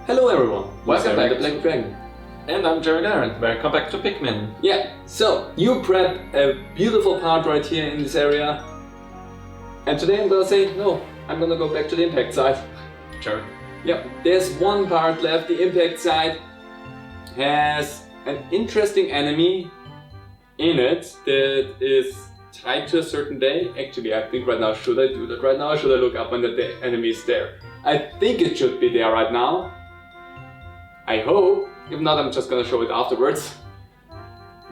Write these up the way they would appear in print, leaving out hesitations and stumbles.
Hello everyone, Welcome back to Black Dragon. And I'm JarylGaren. Welcome back to Pikmin. Yeah, so you prep a beautiful part right here in this area. And today I'm gonna say, no, I'm gonna go back to the impact side. Sure. Yep, there's one part left. The impact side has an interesting enemy in it that is tied to a certain day. Actually, I think right now, should I do that right now or should I look up when the enemy is there? I think it should be there right now. I hope. If not, I'm just gonna show it afterwards.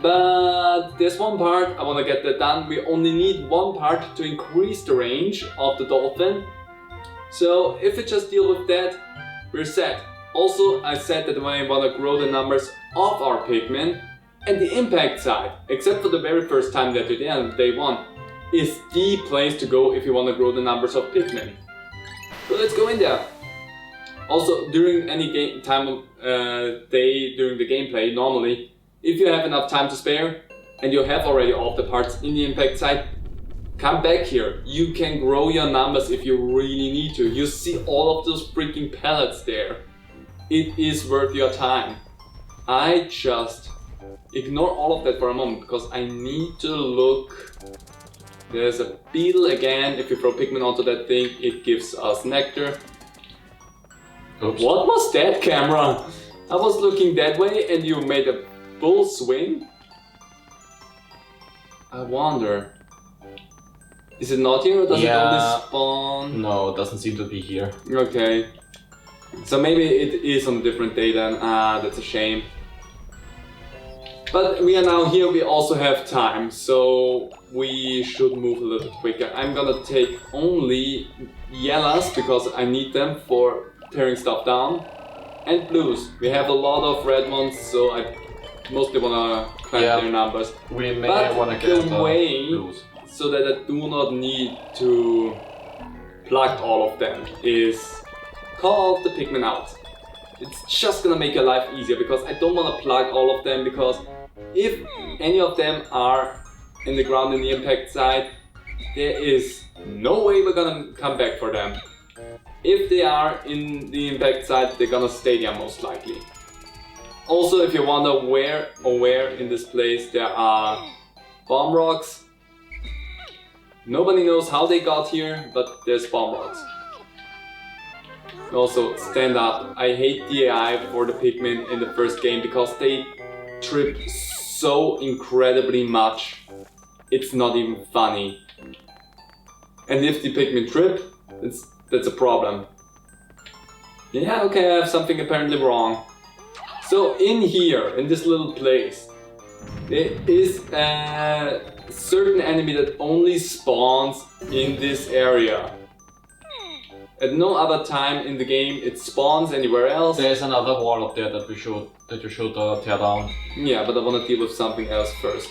But there's one part, I wanna get that done. We only need one part to increase the range of the dolphin. So if we just deal with that, we're set. Also, I said that when I wanna grow the numbers of our Pikmin, and the impact side, except for the very first time that you're there on day one, is the place to go if you wanna grow the numbers of Pikmin. So let's go in there. Also, during any time of day during the gameplay, normally, if you have enough time to spare and you have already all the parts in the impact site, come back here. You can grow your numbers if you really need to. You see all of those freaking pellets there. It is worth your time. I just ignore all of that for a moment because I need to look. There's a beetle again. If you throw Pikmin onto that thing, it gives us nectar. Oops. What was that, camera? I was looking that way and you made a full swing? I wonder. Is it not here or does it only spawn? No, it doesn't seem to be here. Okay. So maybe it is on a different day then. Ah, that's a shame. But we are now here, we also have time, so we should move a little quicker. I'm gonna take only yellows because I need them for tearing stuff down, and blues. We have a lot of red ones, so I mostly wanna climb their numbers. We may wanna get the way blues. so that I do not need to plug all of them is call the Pikmin out. It's just gonna make your life easier because I don't wanna plug all of them because if any of them are in the ground in the impact side, there is no way we're gonna come back for them. If they are in the impact side, they're gonna stay there most likely. Also, if you wonder where in this place there are bomb rocks, nobody knows how they got here, but there's bomb rocks. Also, stand up. I hate the AI for the Pikmin in the first game because they trip so incredibly much. It's not even funny. And if the Pikmin trip, that's a problem. Yeah, okay, I have something apparently wrong. So in here, in this little place, there is a certain enemy that only spawns in this area. At no other time in the game it spawns anywhere else. There's another wall up there that you should tear down. Yeah, but I want to deal with something else first.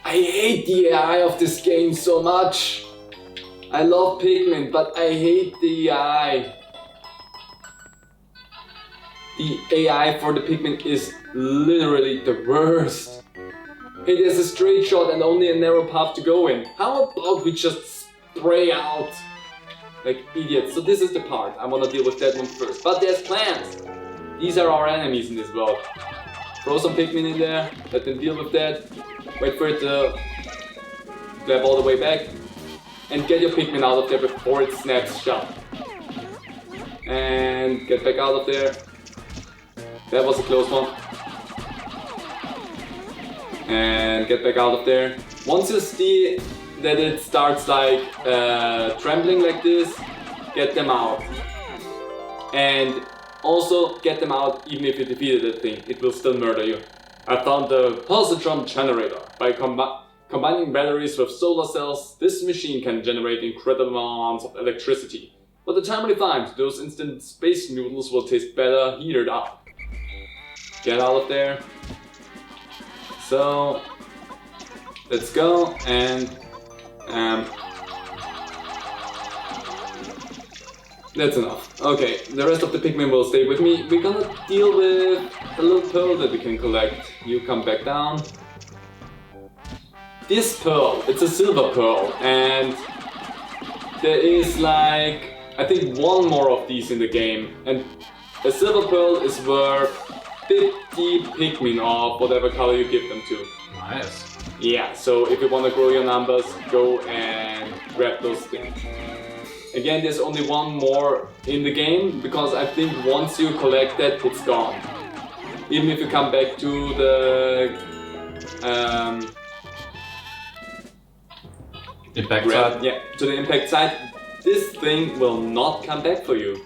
I hate the AI of this game so much. I love Pikmin, but I hate the AI. The AI for the Pikmin is literally the worst. Hey, there's a straight shot and only a narrow path to go in. How about we just spray out like idiots? So this is the part. I want to deal with that one first. But there's plans. These are our enemies in this world. Throw some Pikmin in there, let them deal with that. Wait for it to grab all the way back. And get your Pikmin out of there before it snaps shut. And get back out of there. That was a close one. And get back out of there. Once you see that it starts like trembling like this, get them out. And also get them out even if you defeated that thing. It will still murder you. I found the Positron Generator. By combining batteries with solar cells, this machine can generate incredible amounts of electricity. But the time refined, those instant space noodles will taste better heated up. Get out of there. So, let's go and that's enough. Okay, the rest of the Pikmin will stay with me. We're gonna deal with a little pearl that we can collect. You come back down. This pearl, it's a silver pearl, and there is like, I think one more of these in the game, and a silver pearl is worth 50 Pikmin of whatever color you give them to. Nice. Yeah, so if you want to grow your numbers, go and grab those things. Again, there's only one more in the game, because I think once you collect that, it's gone. Even if you come back to the Impact side? Yeah, to the impact side, this thing will not come back for you.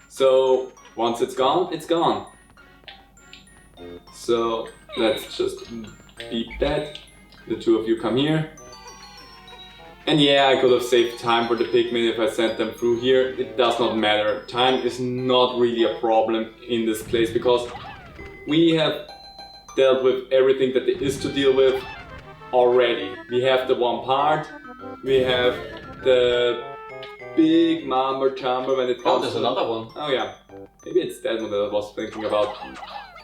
So once it's gone, it's gone. So let's just beat that. The two of you come here. And yeah, I could have saved time for the Pikmin if I sent them through here. It does not matter. Time is not really a problem in this place, because we have dealt with everything that there is to deal with already. We have the one part. We have the big Mammoda chamber when it comes Oh, there's another one. Oh yeah. Maybe it's that one that I was thinking about.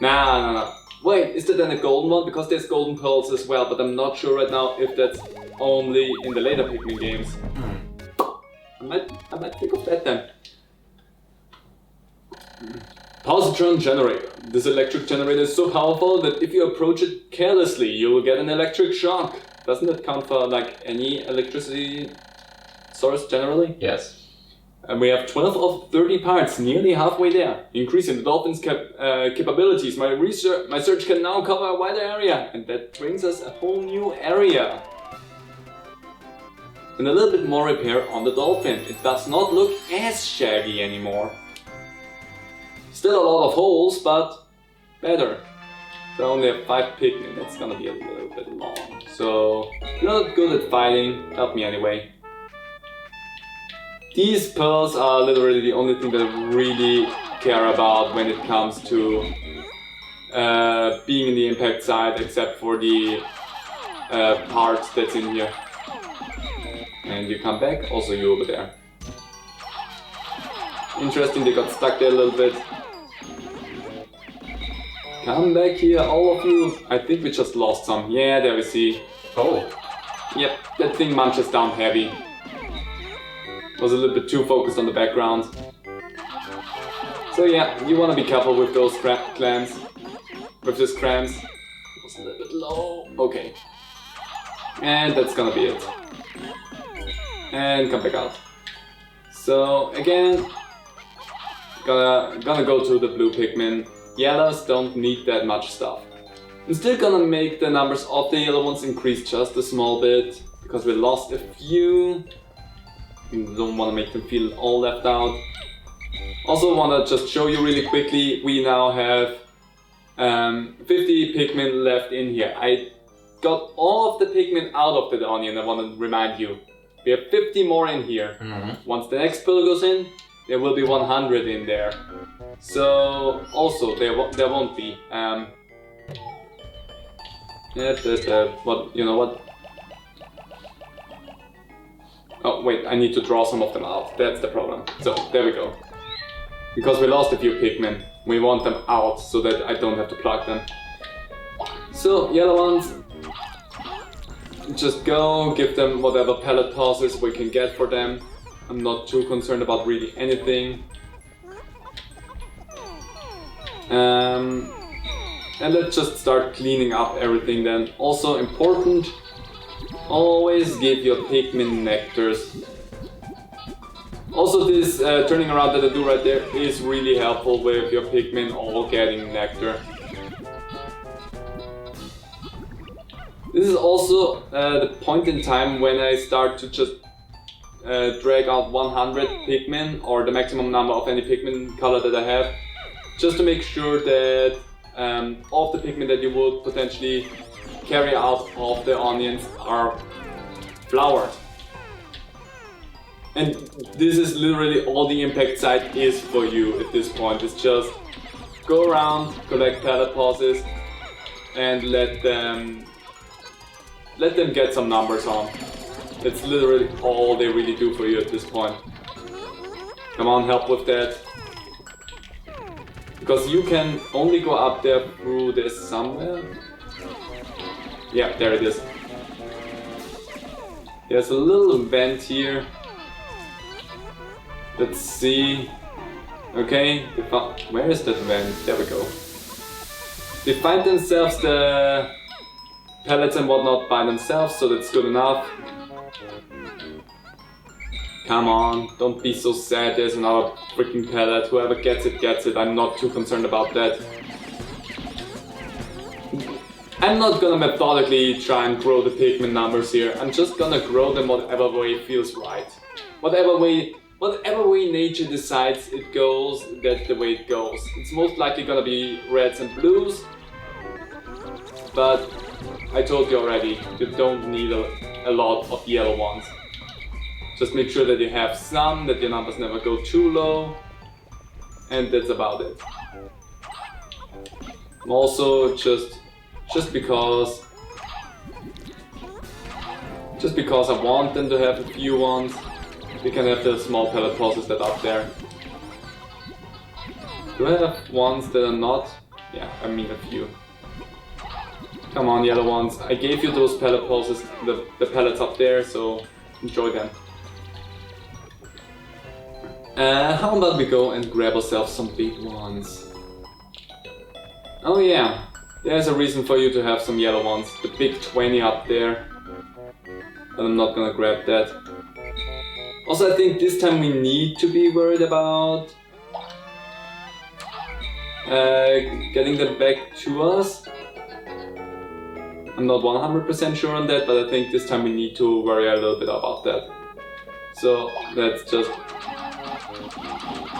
Nah. Wait, is that then a golden one? Because there's golden pearls as well, but I'm not sure right now if that's only in the later Pikmin games. I might think of that then. Positron Generator. This electric generator is so powerful that if you approach it carelessly, you will get an electric shock. Doesn't that count for like any electricity source generally? Yes. And we have 12 of 30 parts, nearly halfway there. Increasing the dolphin's capabilities, my search can now cover a wider area, and that brings us a whole new area. And a little bit more repair on the dolphin. It does not look as shaggy anymore. Still a lot of holes, but better. So I only have 5 Pikmin, that's gonna be a little bit long. So, you're not good at fighting, help me anyway. These pearls are literally the only thing that I really care about when it comes to being in the impact side, except for the parts that's in here. And you come back, also you over there. Interesting, they got stuck there a little bit. Come back here, all of you. I think we just lost some. Yeah, there we see. Oh. Yep, that thing munches down heavy. Was a little bit too focused on the background. So yeah, you want to be careful with those clams. With this crams. It was a little bit low. Okay. And that's gonna be it. And come back out. So again, gonna go to the blue Pikmin. Yellows don't need that much stuff. I'm still gonna make the numbers of the yellow ones increase just a small bit, because we lost a few. Don't want to make them feel all left out. Also want to just show you really quickly, we now have 50 Pikmin left in here. I got all of the Pikmin out of the onion, I want to remind you. We have 50 more in here. Once the next pill goes in, there will be 100 in there. So, also, there won't be. You know what? Oh wait, I need to draw some of them out. That's the problem. So, there we go. Because we lost a few Pikmin, we want them out so that I don't have to plug them. So, yellow ones, just go, give them whatever pellet tosses we can get for them. I'm not too concerned about really anything. And let's just start cleaning up everything then. Also important, always give your Pikmin nectars. Also this turning around that I do right there is really helpful with your Pikmin all getting nectar. This is also the point in time when I start to just drag out 100 Pikmin, or the maximum number of any Pikmin color that I have, just to make sure that all of the Pikmin that you would potentially carry out of the onions are flowered. And this is literally all the impact side is for you at this point. It's just go around, collect pellet pauses, and let them get some numbers on. That's literally all they really do for you at this point. Come on, help with that. Because you can only go up there through this somewhere. Yeah, there it is. There's a little vent here. Let's see. Okay, where is that vent? There we go. They find themselves the pellets and whatnot by themselves, so that's good enough. Come on, don't be so sad, there's another freaking pellet. Whoever gets it, gets it. I'm not too concerned about that. I'm not gonna methodically try and grow the Pikmin numbers here. I'm just gonna grow them whatever way feels right. Whatever way nature decides it goes, that's the way it goes. It's most likely gonna be reds and blues. But I told you already, you don't need a lot of yellow ones. Just make sure that you have some, that your numbers never go too low. And that's about it. Also, just because I want them to have a few ones, we can have the small pellet process that up there. Do I have ones that are not? Yeah, I mean a few. Come on, yellow ones. I gave you those pellet pulses, the pellets up there, so enjoy them. How about we go and grab ourselves some big ones? Oh yeah, there's a reason for you to have some yellow ones. The big 20 up there. But I'm not gonna grab that. Also, I think this time we need to be worried about getting them back to us. I'm not 100% sure on that, but I think this time we need to worry a little bit about that. So let's just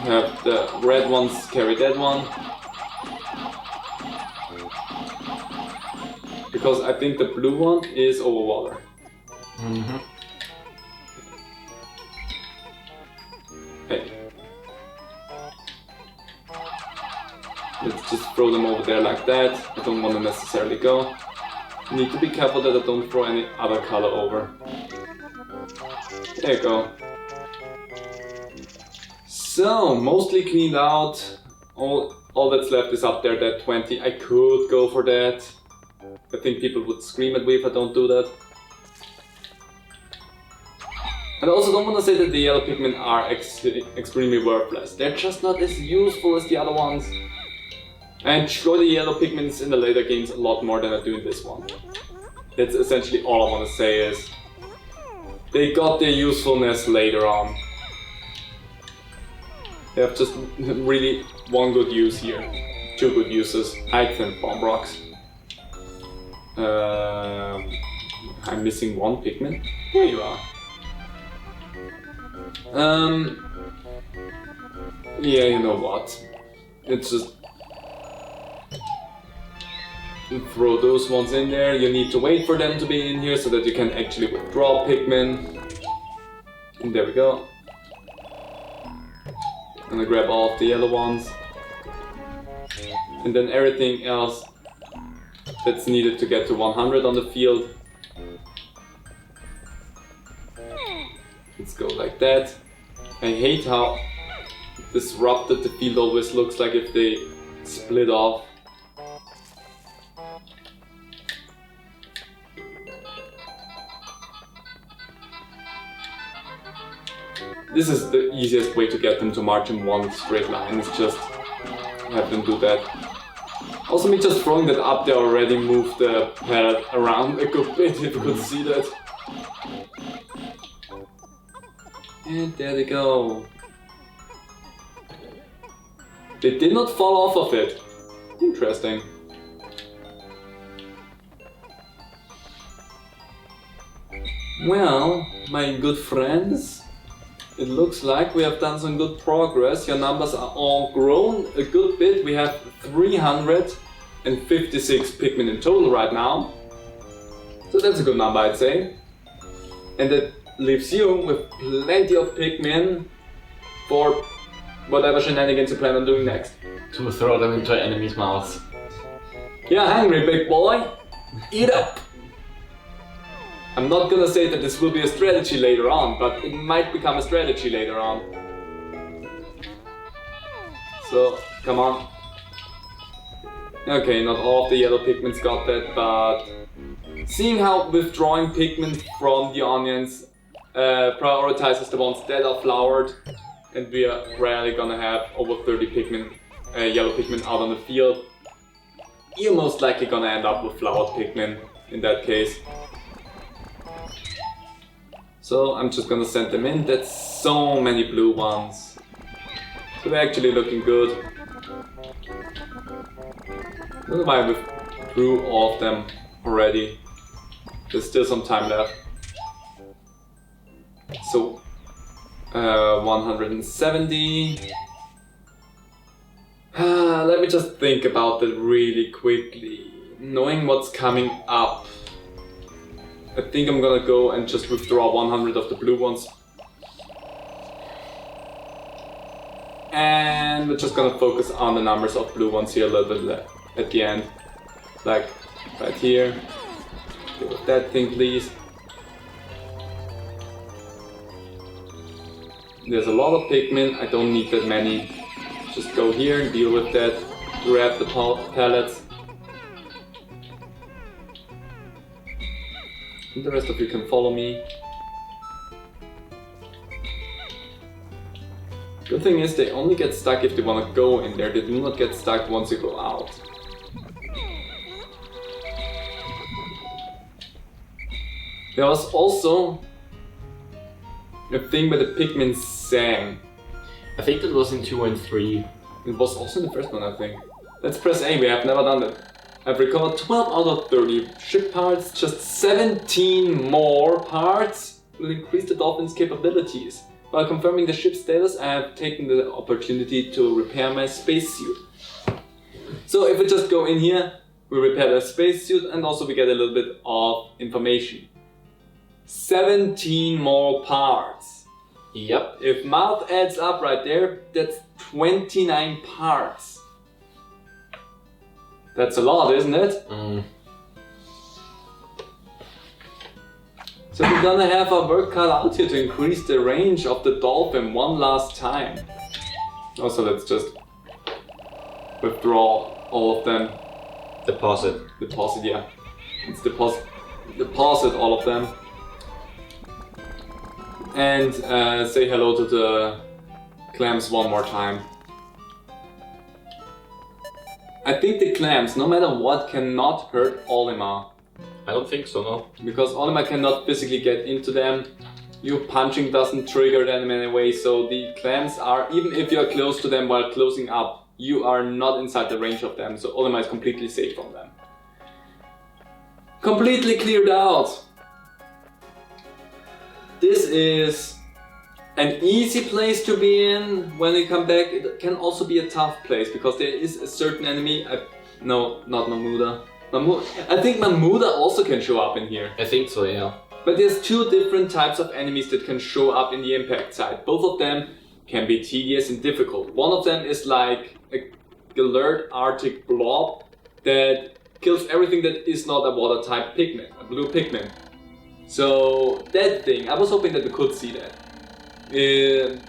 have the red ones carry that one. Because I think the blue one is over water. Mm-hmm. Hey. Let's just throw them over there like that. I don't want to necessarily go. Need to be careful that I don't throw any other color over. There you go. So, mostly cleaned out. All that's left is up there, that 20. I could go for that. I think people would scream at me if I don't do that. And I also don't want to say that the yellow Pikmin are extremely worthless. They're just not as useful as the other ones. I enjoy the yellow Pikmins in the later games a lot more than I do in this one. That's essentially all I want to say is they got their usefulness later on. They have just really one good use here. Two good uses. Height and bomb rocks. I'm missing one Pikmin. Here you are. Yeah, you know what? It's just throw those ones in there. You need to wait for them to be in here so that you can actually withdraw Pikmin. And there we go. I'm gonna grab all of the yellow ones. And then everything else that's needed to get to 100 on the field. Let's go like that. I hate how disrupted the field always looks like if they split off. This is the easiest way to get them to march in one straight line, is just have them do that. Also, me just throwing that up there already moved the pallet around a good bit, if you could see that. And there they go. They did not fall off of it. Interesting. Well, my good friends, it looks like we have done some good progress. Your numbers are all grown a good bit. We have 356 Pikmin in total right now. So that's a good number, I'd say. And that leaves you with plenty of Pikmin for whatever shenanigans you plan on doing next. To throw them into enemies' mouths. Yeah, hungry big boy. Eat up! I'm not gonna say that this will be a strategy later on, but it might become a strategy later on. So, come on. Okay, not all of the yellow Pikmins got that, but seeing how withdrawing Pikmin from the onions prioritizes the ones that are flowered, and we are rarely gonna have over 30 Pikmin, yellow Pikmin out on the field. You're most likely gonna end up with flowered Pikmin in that case. So I'm just gonna send them in. That's so many blue ones. So they're actually looking good. I don't know why I withdrew all of them already. There's still some time left. So 170. Let me just think about that really quickly. Knowing what's coming up, I think I'm gonna go and just withdraw 100 of the blue ones. And we're just gonna focus on the numbers of blue ones here a little bit at the end. Like right here. Deal with that thing, please. There's a lot of Pikmin, I don't need that many. Just go here and deal with that. Grab the pallets. And the rest of you can follow me. Good thing is they only get stuck if they want to go in there. They do not get stuck once you go out. There was also a thing where the Pikmin sang. I think that was in 2 and 3. It was also in the first one, I think. Let's press A, we have never done that. I've recovered 12 out of 30 ship parts, just 17 more parts will increase the dolphin's capabilities. While confirming the ship status, I have taken the opportunity to repair my spacesuit. So if we just go in here, we repair the spacesuit and also we get a little bit of information. 17 more parts. Yep. If math adds up right there, that's 29 parts. That's a lot, isn't it? So we're gonna have our work cut out here to increase the range of the dolphin one last time. Also, let's just withdraw all of them. Deposit, yeah. Let's deposit all of them. And say hello to the clams one more time. I think the clams, no matter what, cannot hurt Olimar. I don't think so, no. Because Olimar cannot physically get into them. Your punching doesn't trigger them in any way, so the clams are, even if you're close to them while closing up, you are not inside the range of them, so Olimar is completely safe from them. Completely cleared out! This is an easy place to be in. When we come back, it can also be a tough place because there is a certain enemy. No, not Mammoda. I think Mammoda also can show up in here. I think so, yeah. But there's two different types of enemies that can show up in the impact side. Both of them can be tedious and difficult. One of them is like a alert Arctic blob that kills everything that is not a water type Pikmin, a blue Pikmin. So that thing, I was hoping that we could see that.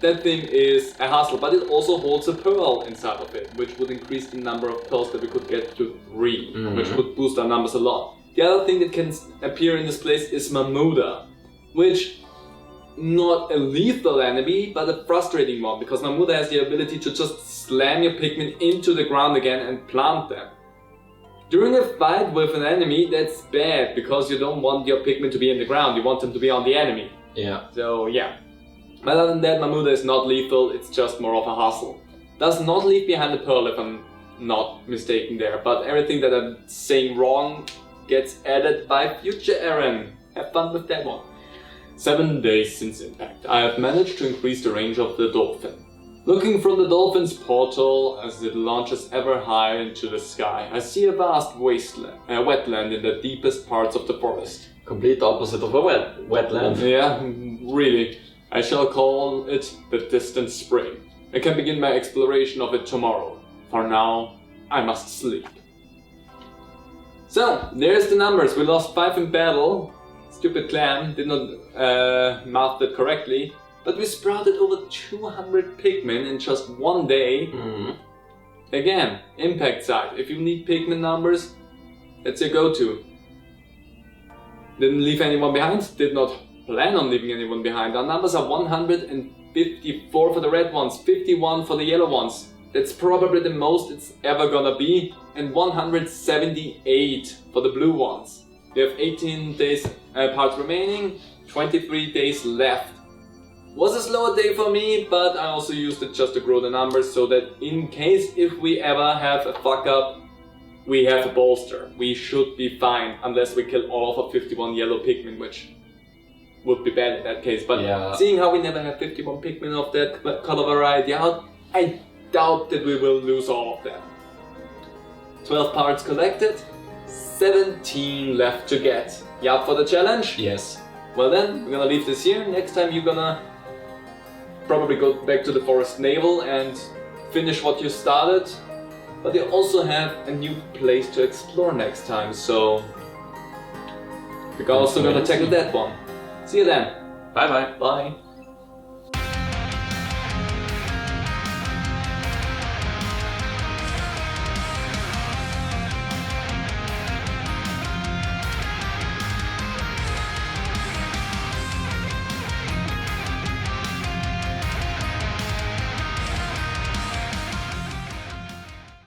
That thing is a hassle, but it also holds a pearl inside of it, which would increase the number of pearls that we could get to 3, which would boost our numbers a lot. The other thing that can appear in this place is Mammoda, which not a lethal enemy, but a frustrating one, because Mammoda has the ability to just slam your Pikmin into the ground again and plant them. During a fight with an enemy, that's bad, because you don't want your Pikmin to be in the ground, you want them to be on the enemy. Yeah. So yeah. But other than that, Mammoda is not lethal, it's just more of a hassle. Does not leave behind the pearl if I'm not mistaken there, but everything that I'm saying wrong gets added by future Aaron. Have fun with that one. 7 days since impact, I have managed to increase the range of the dolphin. Looking from the dolphin's portal as it launches ever higher into the sky, I see a vast wasteland, wetland in the deepest parts of the forest. Complete opposite of a wetland. Yeah, really. I shall call it the distant spring. I can begin my exploration of it tomorrow. For now, I must sleep. So, there's the numbers. We lost 5 in battle. Stupid clan did not math that correctly. But we sprouted over 200 Pikmin in just 1 day. Again, impact side. If you need Pikmin numbers, that's your go-to. Didn't leave anyone behind. Did not plan on leaving anyone behind. Our numbers are 100 and 54 for the red ones, 51 for the yellow ones. That's probably the most it's ever gonna be. And 178 for the blue ones. We have 18 days parts remaining, 23 days left. Was a slower day for me, but I also used it just to grow the numbers so that in case if we ever have a fuck up, we have a bolster. We should be fine, unless we kill all of our 51 yellow Pikmin, which would be bad in that case. But yeah. Seeing how we never have 51 Pikmin of that color variety out, I doubt that we will lose all of them. 12 parts collected, 17 left to get. You up for the challenge? Yes. Well then, we're gonna leave this here. Next time you're gonna probably go back to the Forest Navel and finish what you started. But you also have a new place to explore next time, so we're also gonna tackle that one. See you then. Bye bye. Bye.